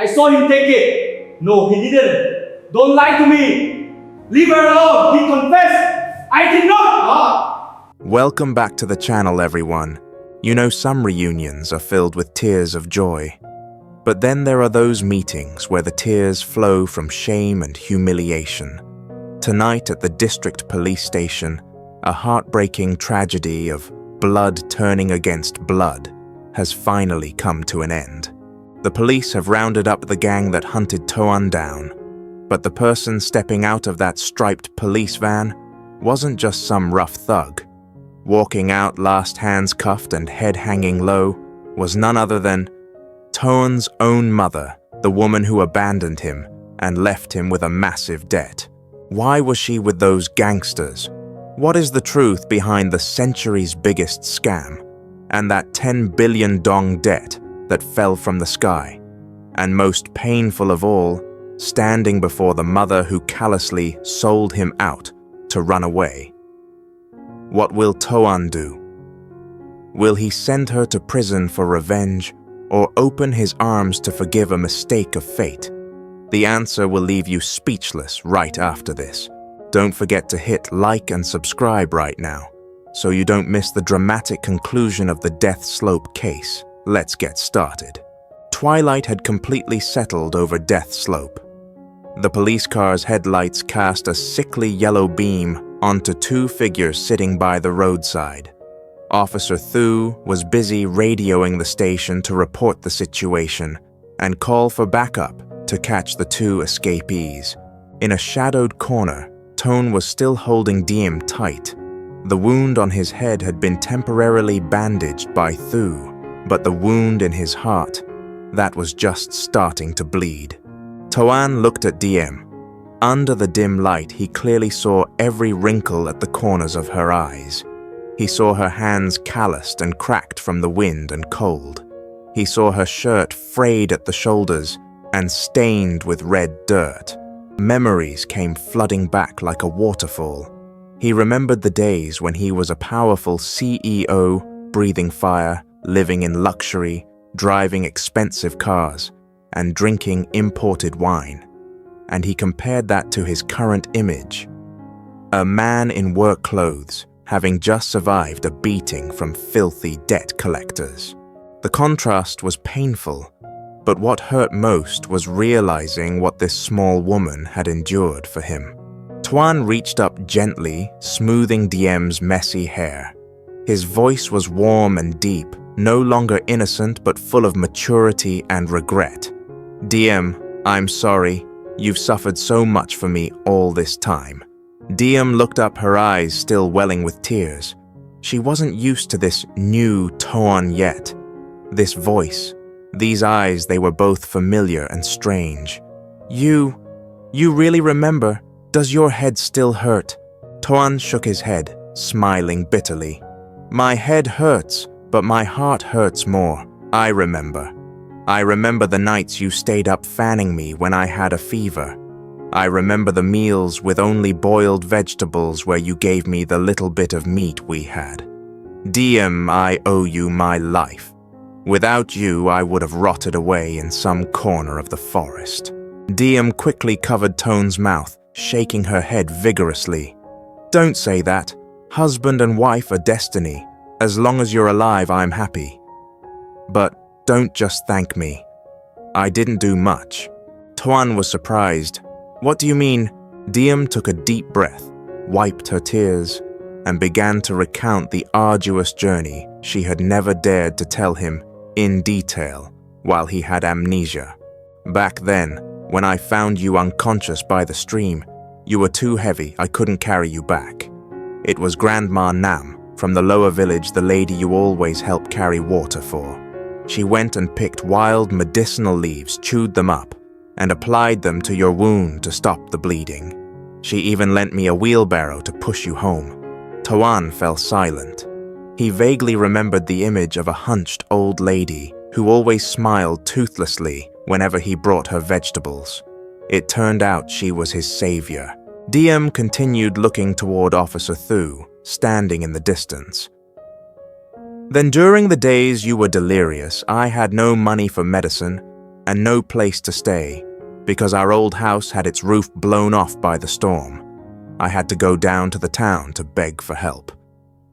I saw him take it. No, he didn't. Don't lie to me. Leave her alone. He confessed. I did not. Welcome back to the channel, everyone. You know, some reunions are filled with tears of joy. But then there are those meetings where the tears flow from shame and humiliation. Tonight at the district police station, a heartbreaking tragedy of blood turning against blood has finally come to an end. The police have rounded up the gang that hunted Toan down, but the person stepping out of that striped police van wasn't just some rough thug. Walking out last hands cuffed and head hanging low was none other than Toan's own mother, the woman who abandoned him and left him with a massive debt. Why was she with those gangsters? What is the truth behind the century's biggest scam and that 10 billion dong debt that fell from the sky? And most painful of all, standing before the mother who callously sold him out to run away. What will Toan do? Will he send her to prison for revenge or open his arms to forgive a mistake of fate? The answer will leave you speechless right after this. Don't forget to hit like and subscribe right now so you don't miss the dramatic conclusion of the Death Slope case. Let's get started. Twilight had completely settled over Death Slope. The police car's headlights cast a sickly yellow beam onto two figures sitting by the roadside. Officer Thu was busy radioing the station to report the situation and call for backup to catch the two escapees. In a shadowed corner, Toan was still holding Diem tight. The wound on his head had been temporarily bandaged by Thu, but the wound in his heart, that was just starting to bleed. Toan looked at Diem. Under the dim light, he clearly saw every wrinkle at the corners of her eyes. He saw her hands calloused and cracked from the wind and cold. He saw her shirt frayed at the shoulders and stained with red dirt. Memories came flooding back like a waterfall. He remembered the days when he was a powerful CEO, breathing fire, living in luxury, driving expensive cars, and drinking imported wine. And he compared that to his current image. A man in work clothes, having just survived a beating from filthy debt collectors. The contrast was painful, but what hurt most was realizing what this small woman had endured for him. Toan reached up gently, smoothing Diem's messy hair. His voice was warm and deep, no longer innocent but full of maturity and regret. Diem, I'm sorry. You've suffered so much for me all this time. Diem looked up, her eyes still welling with tears. She wasn't used to this new Toan yet. This voice, these eyes, they were both familiar and strange. You really remember? Does your head still hurt? Toan shook his head, smiling bitterly. My head hurts, but my heart hurts more. I remember. I remember the nights you stayed up fanning me when I had a fever. I remember the meals with only boiled vegetables where you gave me the little bit of meat we had. Diem, I owe you my life. Without you, I would have rotted away in some corner of the forest. Diem quickly covered Toan's mouth, shaking her head vigorously. Don't say that. Husband and wife are destiny. As long as you're alive, I'm happy. But don't just thank me. I didn't do much. Toan was surprised. What do you mean? Diem took a deep breath, wiped her tears, and began to recount the arduous journey she had never dared to tell him in detail while he had amnesia. Back then, when I found you unconscious by the stream, you were too heavy, I couldn't carry you back. It was Grandma Nam, from the lower village, the lady you always help carry water for. She went and picked wild medicinal leaves, chewed them up, and applied them to your wound to stop the bleeding. She even lent me a wheelbarrow to push you home. Toan fell silent. He vaguely remembered the image of a hunched old lady who always smiled toothlessly whenever he brought her vegetables. It turned out she was his savior. Diem continued looking toward Officer Thu, standing in the distance. Then during the days you were delirious, I had no money for medicine, and no place to stay because our old house had its roof blown off by the storm. I had to go down to the town to beg for help.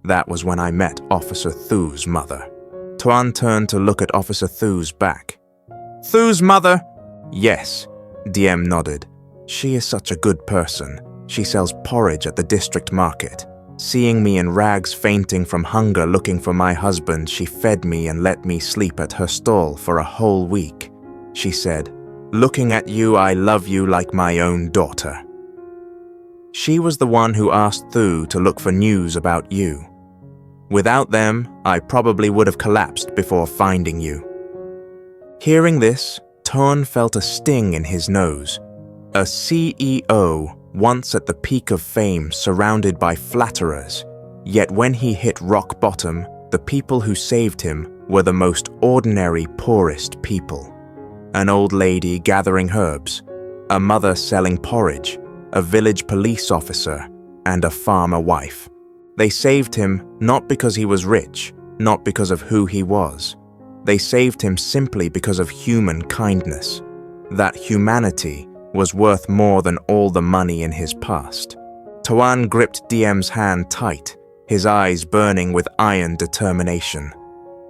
That was when I met Officer Thu's mother. Toan turned to look at Officer Thu's back. Thu's mother? Yes, DM nodded. She is such a good person. She sells porridge at the district market. Seeing me in rags fainting from hunger looking for my husband, she fed me and let me sleep at her stall for a whole week. She said, "Looking at you, I love you like my own daughter." She was the one who asked Thu to look for news about you. Without them, I probably would have collapsed before finding you. Hearing this, Toan felt a sting in his nose. A CEO, once at the peak of fame, surrounded by flatterers, yet when he hit rock bottom, the people who saved him were the most ordinary, poorest people. An old lady gathering herbs, a mother selling porridge, a village police officer, and a farmer wife. They saved him not because he was rich, not because of who he was. They saved him simply because of human kindness. That humanity was worth more than all the money in his past. Toan gripped DM's hand tight, his eyes burning with iron determination.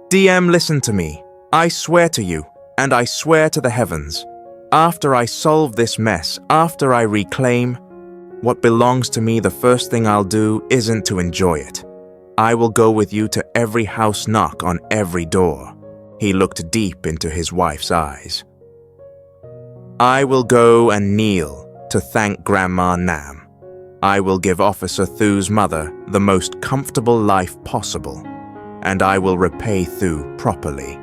DM, listen to me. I swear to you, and I swear to the heavens, after I solve this mess, after I reclaim what belongs to me, the first thing I'll do isn't to enjoy it. I will go with you to every house, knock on every door. He looked deep into his wife's eyes. I will go and kneel to thank Grandma Nam. I will give Officer Thu's mother the most comfortable life possible, and I will repay Thu properly.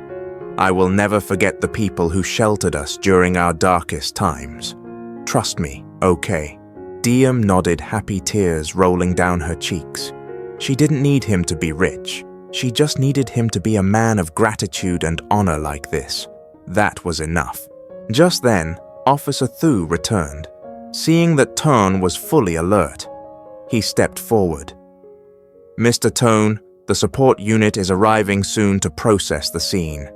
I will never forget the people who sheltered us during our darkest times. Trust me, okay? Diem nodded, happy tears rolling down her cheeks. She didn't need him to be rich. She just needed him to be a man of gratitude and honor like this. That was enough. Just then, Officer Thu returned. Seeing that Toan was fully alert, he stepped forward. Mr. Toan, the support unit is arriving soon to process the scene.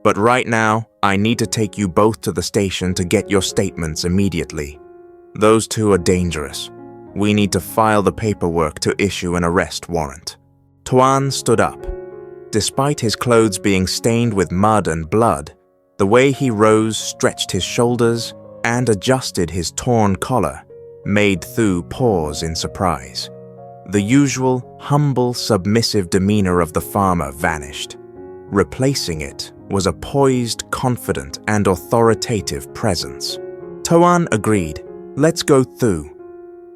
But right now, I need to take you both to the station to get your statements immediately. Those two are dangerous. We need to file the paperwork to issue an arrest warrant. Toan stood up. Despite his clothes being stained with mud and blood, the way he rose, stretched his shoulders, and adjusted his torn collar made Thu pause in surprise. The usual, humble, submissive demeanor of the farmer vanished. Replacing it was a poised, confident, and authoritative presence. Toan agreed. Let's go, Thu.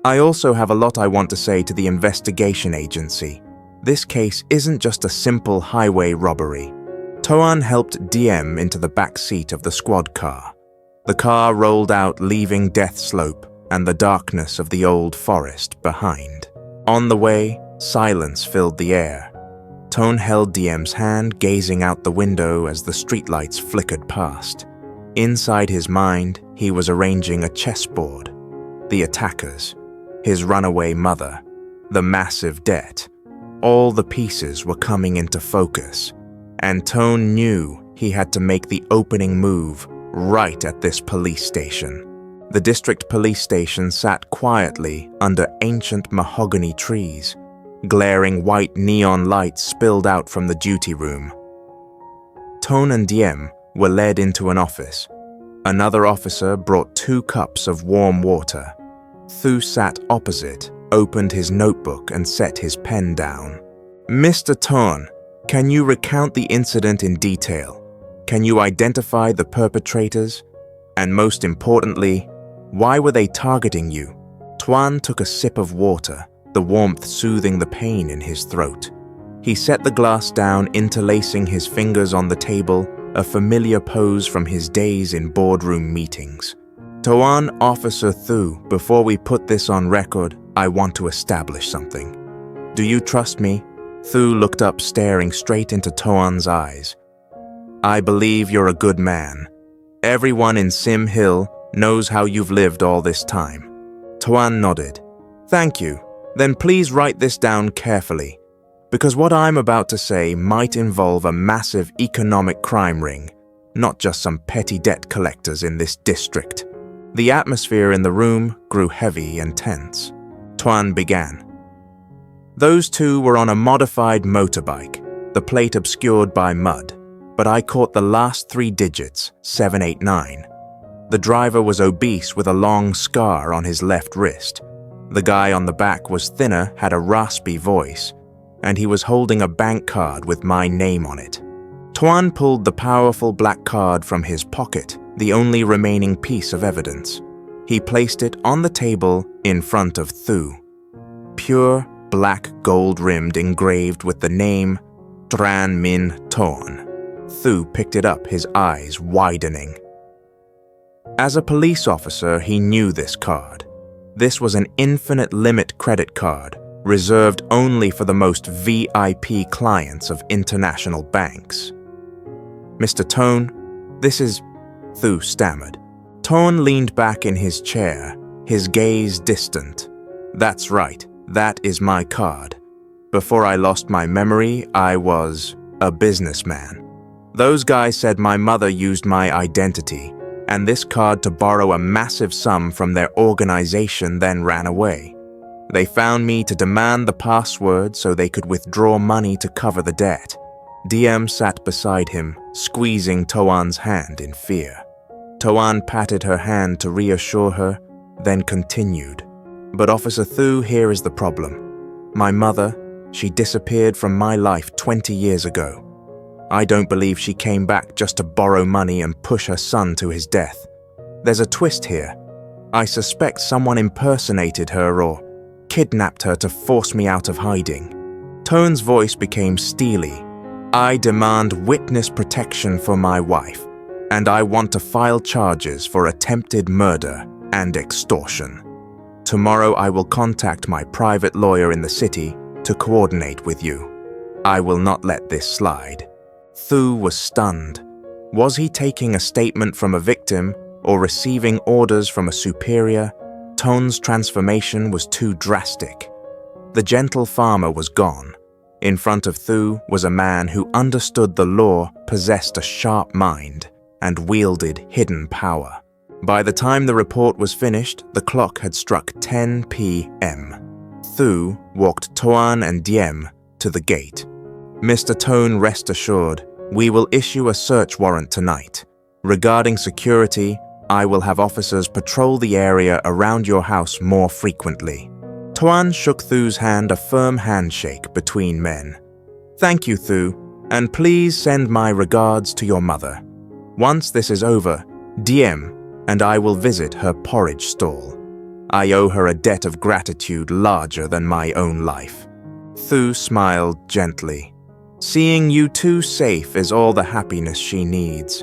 I also have a lot I want to say to the investigation agency. This case isn't just a simple highway robbery. Toan helped DM into the back seat of the squad car. The car rolled out, leaving Death Slope and the darkness of the old forest behind. On the way, silence filled the air. Toan held DM's hand, gazing out the window as the streetlights flickered past. Inside his mind, he was arranging a chessboard. The attackers, his runaway mother, the massive debt. All the pieces were coming into focus, and Toan knew he had to make the opening move right at this police station. The district police station sat quietly under ancient mahogany trees. Glaring white neon lights spilled out from the duty room. Toan and Diem were led into an office. Another officer brought 2 cups of warm water. Thu sat opposite, opened his notebook and set his pen down. Mr. Toan, can you recount the incident in detail? Can you identify the perpetrators? And most importantly, why were they targeting you? Toan took a sip of water, the warmth soothing the pain in his throat. He set the glass down, interlacing his fingers on the table, a familiar pose from his days in boardroom meetings. Toan, Officer Thu, before we put this on record, I want to establish something. Do you trust me? Thu looked up, staring straight into Toan's eyes. I believe you're a good man. Everyone in Sim Hill knows how you've lived all this time. Toan nodded. Thank you. Then please write this down carefully, because what I'm about to say might involve a massive economic crime ring. not just some petty debt collectors in this district. The atmosphere in the room grew heavy and tense. Toan began. Those two were on a modified motorbike, the plate obscured by mud, but I caught the last 3 digits, 789. The driver was obese with a long scar on his left wrist. The guy on the back was thinner, had a raspy voice, and he was holding a bank card with my name on it. Toan pulled the powerful black card from his pocket, the only remaining piece of evidence. He placed it on the table in front of Thu. Pure, black gold-rimmed engraved with the name Tran Min Toan. Thu picked it up, his eyes widening. As a police officer, he knew this card. This was an infinite limit credit card, reserved only for the most VIP clients of international banks. Mr. Toan, this is... Thu stammered. Toan leaned back in his chair, his gaze distant. That's right, that is my card. Before I lost my memory, I was a businessman. Those guys said my mother used my identity and this card to borrow a massive sum from their organization, then ran away. They found me to demand the password so they could withdraw money to cover the debt. DM sat beside him, squeezing Toan's hand in fear. Toan patted her hand to reassure her, then continued. But Officer Thu, here is the problem. My mother, she disappeared from my life 20 years ago. I don't believe she came back just to borrow money and push her son to his death. There's a twist here. I suspect someone impersonated her or kidnapped her to force me out of hiding. Toan's voice became steely. I demand witness protection for my wife, and I want to file charges for attempted murder and extortion. Tomorrow I will contact my private lawyer in the city to coordinate with you. I will not let this slide. Thu was stunned. Was he taking a statement from a victim or receiving orders from a superior? Toan's transformation was too drastic. The gentle farmer was gone. In front of Thu was a man who understood the law, possessed a sharp mind, and wielded hidden power. By the time the report was finished, the clock had struck 10 p.m. Thu walked Toan and Diem to the gate. Mr. Toan, rest assured, we will issue a search warrant tonight. Regarding security, I will have officers patrol the area around your house more frequently. Toan shook Thu's hand, a firm handshake between men. Thank you, Thu, and please send my regards to your mother. Once this is over, Diem and I will visit her porridge stall. I owe her a debt of gratitude larger than my own life. Thu smiled gently. Seeing you two safe is all the happiness she needs.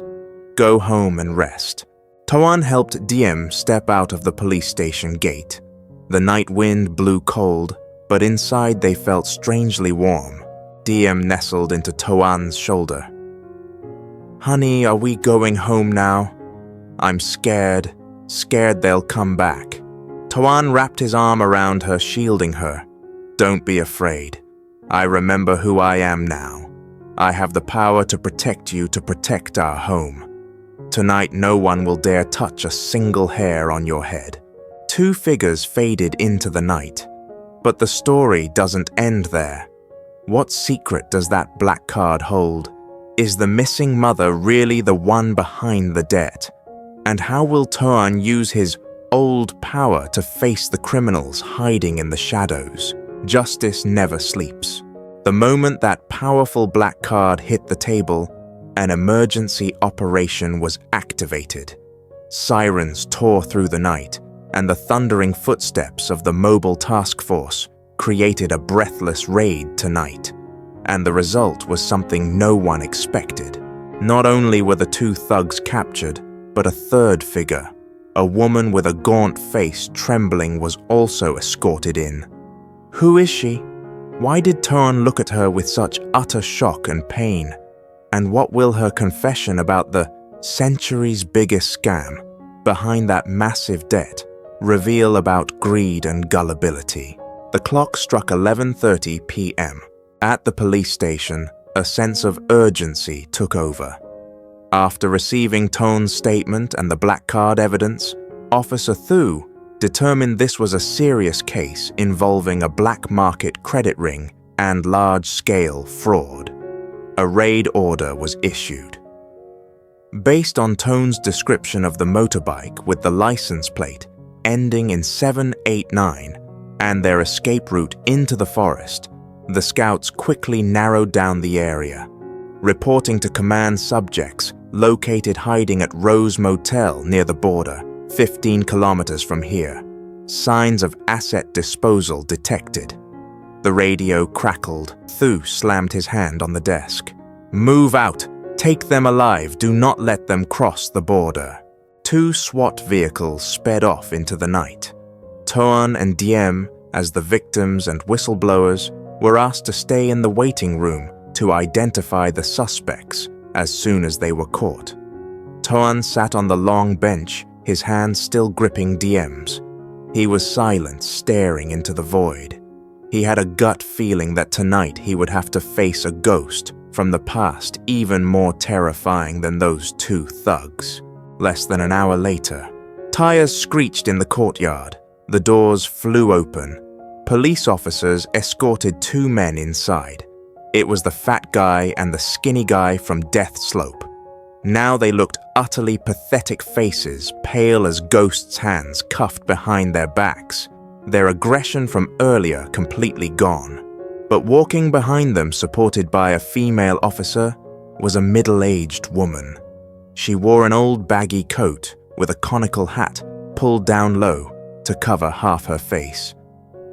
Go home and rest. Toan helped Diem step out of the police station gate. The night wind blew cold, but inside they felt strangely warm. Diem nestled into Toan's shoulder. Honey, are we going home now? I'm scared they'll come back. Toan wrapped his arm around her, shielding her. Don't be afraid. I remember who I am now. I have the power to protect you, to protect our home. Tonight no one will dare touch a single hair on your head. Two figures faded into the night. But the story doesn't end there. What secret does that black card hold? Is the missing mother really the one behind the debt? And how will Toan use his old power to face the criminals hiding in the shadows? Justice never sleeps. The moment that powerful black card hit the table, an emergency operation was activated. Sirens tore through the night, and the thundering footsteps of the mobile task force created a breathless raid tonight. And the result was something no one expected. Not only were the two thugs captured, but a third figure, a woman with a gaunt face trembling, was also escorted in. Who is she? Why did Toan look at her with such utter shock and pain? And what will her confession about the century's biggest scam behind that massive debt reveal about greed and gullibility? The clock struck 11:30 p.m. At the police station, a sense of urgency took over. After receiving Toan's statement and the black card evidence, Officer Thu determined this was a serious case involving a black market credit ring and large-scale fraud. A raid order was issued. Based on Toan's description of the motorbike with the license plate ending in 789 and their escape route into the forest, the scouts quickly narrowed down the area, reporting to command subjects located hiding at Rose Motel near the border, 15 kilometers from here. Signs of asset disposal detected. The radio crackled. Thu slammed his hand on the desk. Move out! Take them alive! Do not let them cross the border. 2 SWAT vehicles sped off into the night. Toan and Diem, as the victims and whistleblowers, were asked to stay in the waiting room to identify the suspects as soon as they were caught. Toan sat on the long bench, his hands still gripping Diem's. He was silent, staring into the void. He had a gut feeling that tonight he would have to face a ghost from the past even more terrifying than those 2 thugs. Less than an hour later, tires screeched in the courtyard. The doors flew open. Police officers escorted 2 men inside. It was the fat guy and the skinny guy from Death Slope. Now they looked utterly pathetic faces, pale as ghosts' hands cuffed behind their backs, their aggression from earlier completely gone. But walking behind them, supported by a female officer, was a middle-aged woman. She wore an old baggy coat with a conical hat pulled down low to cover half her face.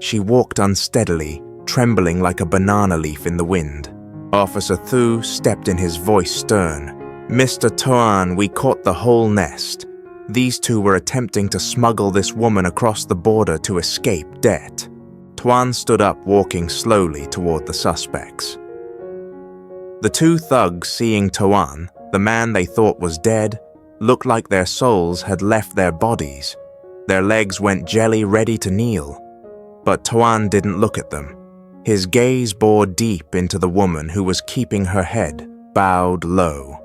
She walked unsteadily, trembling like a banana leaf in the wind. Officer Thu stepped in, his voice stern. Mr. Toan, we caught the whole nest. These 2 were attempting to smuggle this woman across the border to escape debt. Toan stood up, walking slowly toward the suspects. The 2 thugs, seeing Toan, the man they thought was dead, looked like their souls had left their bodies. Their legs went jelly, ready to kneel. But Toan didn't look at them. His gaze bored deep into the woman who was keeping her head bowed low.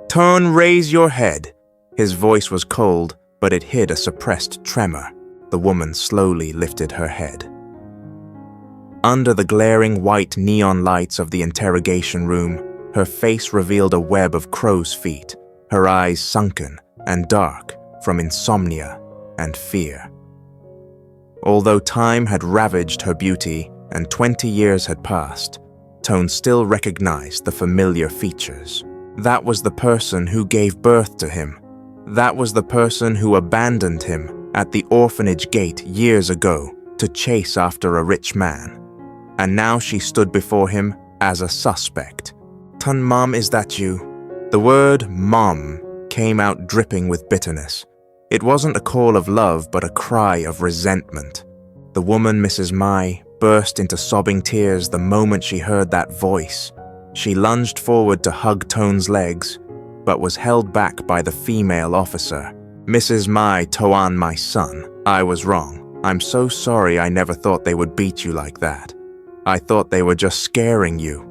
Toan, raise your head. His voice was cold, but it hid a suppressed tremor. The woman slowly lifted her head. Under the glaring white neon lights of the interrogation room, her face revealed a web of crow's feet, her eyes sunken and dark from insomnia and fear. Although time had ravaged her beauty and 20 years had passed, Toan still recognized the familiar features. That was the person who gave birth to him. That was the person who abandoned him at the orphanage gate years ago to chase after a rich man. And now she stood before him as a suspect. Toan, Mom, is that you? The word Mom came out dripping with bitterness. It wasn't a call of love, but a cry of resentment. The woman, Mrs. Mai, burst into sobbing tears the moment she heard that voice. She lunged forward to hug Toan's legs, but was held back by the female officer. Mrs. Mai, Toan, my son, I was wrong. I'm so sorry. I never thought they would beat you like that. I thought they were just scaring you.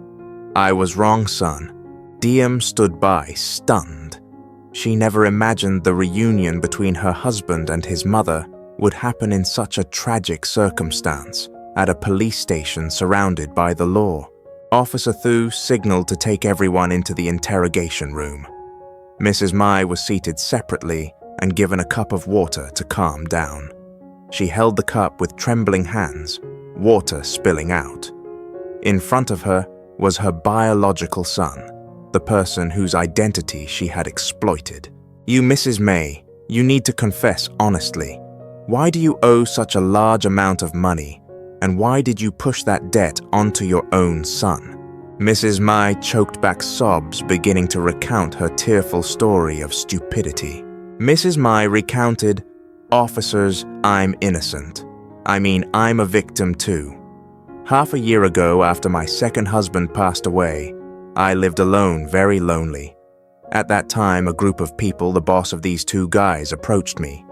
I was wrong, son. Diem stood by, stunned. She never imagined the reunion between her husband and his mother would happen in such a tragic circumstance, at a police station surrounded by the law. Officer Thu signaled to take everyone into the interrogation room. Mrs. Mai was seated separately and given a cup of water to calm down. She held the cup with trembling hands, water spilling out. In front of her was her biological son, the person whose identity she had exploited. You, Mrs. May, you need to confess honestly. Why do you owe such a large amount of money? And why did you push that debt onto your own son? Mrs. Mai choked back sobs, beginning to recount her tearful story of stupidity. Mrs. Mai recounted, "Officers, I'm innocent. I'm a victim too. Half a year ago, after my second husband passed away, I lived alone, very lonely. At that time, a group of people, the boss of these 2 guys, approached me.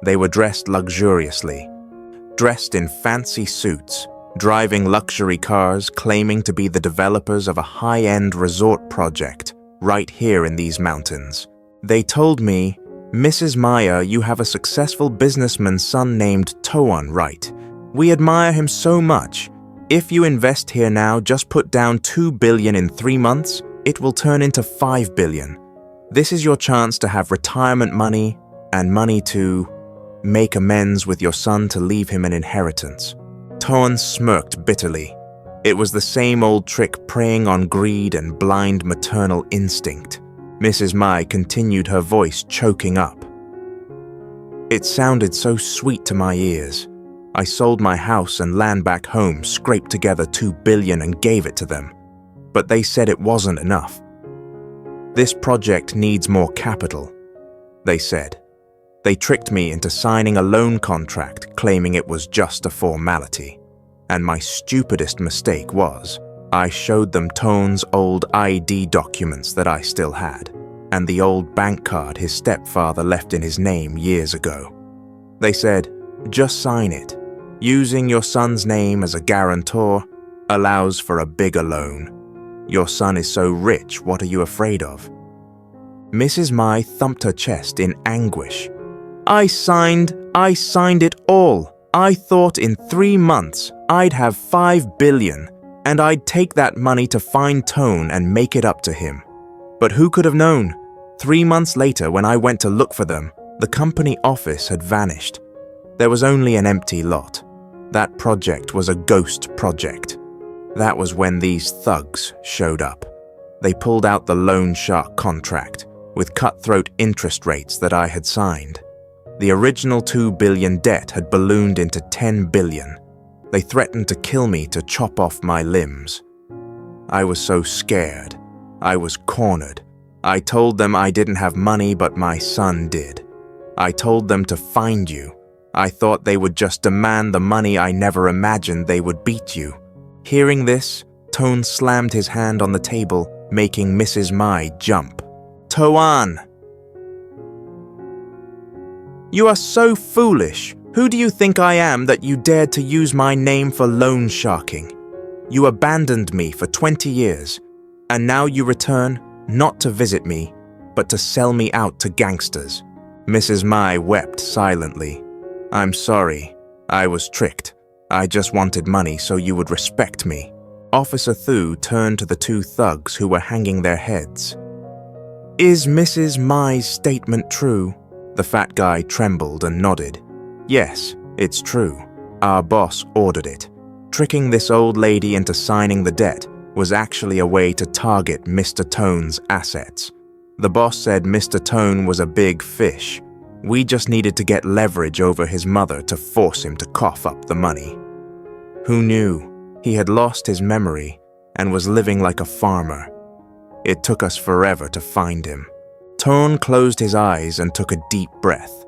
They were dressed luxuriously, dressed in fancy suits, driving luxury cars, claiming to be the developers of a high-end resort project right here in these mountains. They told me, Mrs. Maya, you have a successful businessman's son named Toan, right? We admire him so much. If you invest here now, just put down 2 billion in 3 months, it will turn into 5 billion. This is your chance to have retirement money and money to make amends with your son to leave him an inheritance. Toan smirked bitterly. It was the same old trick preying on greed and blind maternal instinct. Mrs. Mai continued, her voice choking up. It sounded so sweet to my ears. I sold my house and land back home, scraped together 2 billion and gave it to them. But they said it wasn't enough. This project needs more capital, they said. They tricked me into signing a loan contract claiming it was just a formality. And my stupidest mistake was, I showed them Toan's old ID documents that I still had, and the old bank card his stepfather left in his name years ago. They said, just sign it. Using your son's name as a guarantor allows for a bigger loan. Your son is so rich, what are you afraid of? Mrs. Mai thumped her chest in anguish. I signed it all. I thought in 3 months I'd have 5 billion and I'd take that money to find Toan and make it up to him. But who could have known? 3 months later, when I went to look for them, the company office had vanished. There was only an empty lot. That project was a ghost project. That was when these thugs showed up. They pulled out the loan shark contract with cutthroat interest rates that I had signed. The original 2 billion debt had ballooned into 10 billion. They threatened to kill me to chop off my limbs. I was so scared. I was cornered. I told them I didn't have money, but my son did. I told them to find you. I thought they would just demand the money. I never imagined they would beat you. Hearing this, Toan slammed his hand on the table, making Mrs. Mai jump. Toan! You are so foolish. Who do you think I am that you dared to use my name for loan sharking? You abandoned me for 20 years, and now you return not to visit me, but to sell me out to gangsters. Mrs. Mai wept silently. I'm sorry. I was tricked. I just wanted money so you would respect me. Officer Thu turned to the 2 thugs who were hanging their heads. Is Mrs. Mai's statement true? The fat guy trembled and nodded. Yes, it's true. Our boss ordered it. Tricking this old lady into signing the debt was actually a way to target Mr. Toan's assets. The boss said Mr. Toan was a big fish. We just needed to get leverage over his mother to force him to cough up the money. Who knew? He had lost his memory and was living like a farmer. It took us forever to find him. Toan closed his eyes and took a deep breath.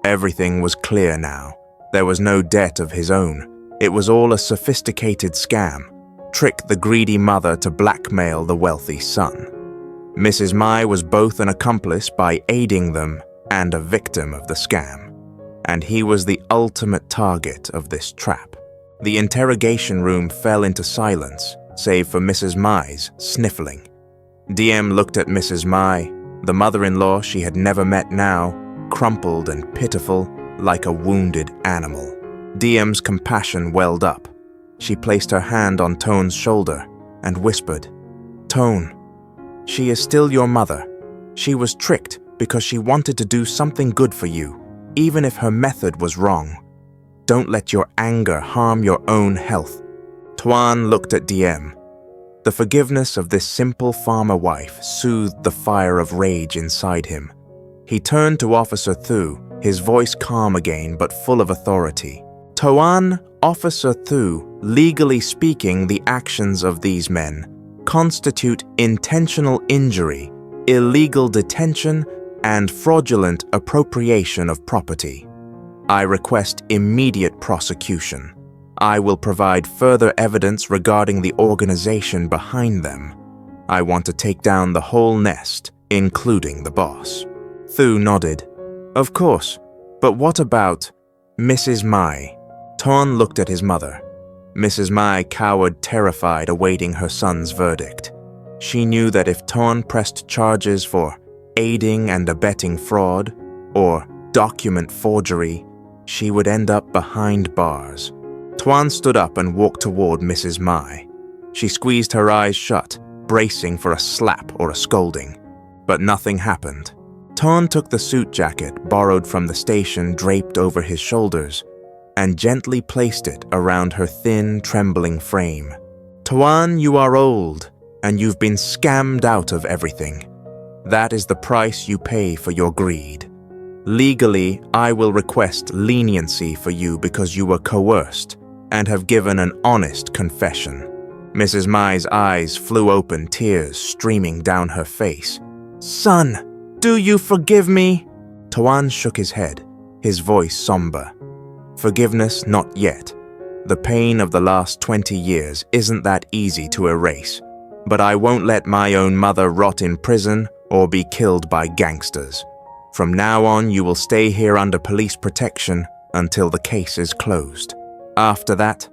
Everything was clear now. There was no debt of his own. It was all a sophisticated scam. Trick the greedy mother to blackmail the wealthy son. Mrs. Mai was both an accomplice by aiding them and a victim of the scam. And he was the ultimate target of this trap. The interrogation room fell into silence, save for Mrs. Mai's sniffling. DM looked at Mrs. Mai, the mother-in-law she had never met now, crumpled and pitiful like a wounded animal. DM's compassion welled up. She placed her hand on Toan's shoulder and whispered, Toan, she is still your mother. She was tricked because she wanted to do something good for you, even if her method was wrong. Don't let your anger harm your own health. Toan looked at DM. The forgiveness of this simple farmer wife soothed the fire of rage inside him. He turned to Officer Thu, his voice calm again but full of authority. Toan, Officer Thu, legally speaking, the actions of these men constitute intentional injury, illegal detention, and fraudulent appropriation of property. I request immediate prosecution. I will provide further evidence regarding the organization behind them. I want to take down the whole nest, including the boss. Thu nodded. Of course, but what about Mrs. Mai? Toan looked at his mother. Mrs. Mai cowered, terrified, awaiting her son's verdict. She knew that if Toan pressed charges for aiding and abetting fraud or document forgery, she would end up behind bars. Toan stood up and walked toward Mrs. Mai. She squeezed her eyes shut, bracing for a slap or a scolding. But nothing happened. Toan took the suit jacket borrowed from the station draped over his shoulders and gently placed it around her thin, trembling frame. Toan, you are old, and you've been scammed out of everything. That is the price you pay for your greed. Legally, I will request leniency for you because you were coerced and have given an honest confession. Mrs. Mai's eyes flew open, tears streaming down her face. Son, do you forgive me? Toan shook his head, his voice somber. Forgiveness, not yet. The pain of the last 20 years isn't that easy to erase, but I won't let my own mother rot in prison or be killed by gangsters. From now on, you will stay here under police protection until the case is closed. After that,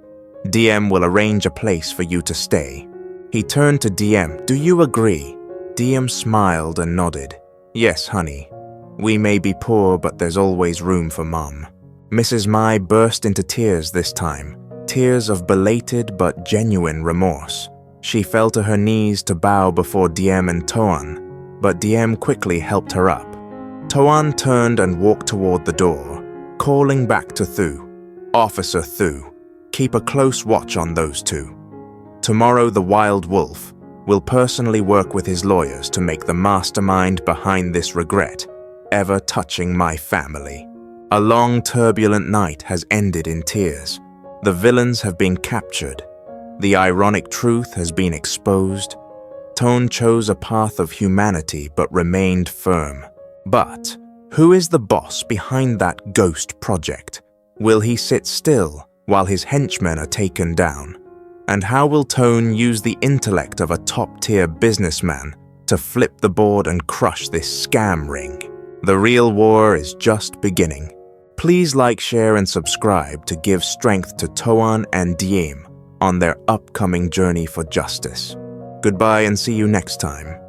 DM will arrange a place for you to stay. He turned to DM. Do you agree? DM smiled and nodded. Yes, honey. We may be poor, but there's always room for Mom. Mrs. Mai burst into tears this time, tears of belated but genuine remorse. She fell to her knees to bow before DM and Toan, but DM quickly helped her up. Toan turned and walked toward the door, calling back to Thu. Officer Thu, keep a close watch on those two. Tomorrow the Wild Wolf will personally work with his lawyers to make the mastermind behind this regret ever touching my family. A long, turbulent night has ended in tears. The villains have been captured. The ironic truth has been exposed. Toan chose a path of humanity but remained firm. But who is the boss behind that ghost project? Will he sit still while his henchmen are taken down? And how will Toan use the intellect of a top-tier businessman to flip the board and crush this scam ring? The real war is just beginning. Please like, share, and subscribe to give strength to Toan and Diem on their upcoming journey for justice. Goodbye and see you next time.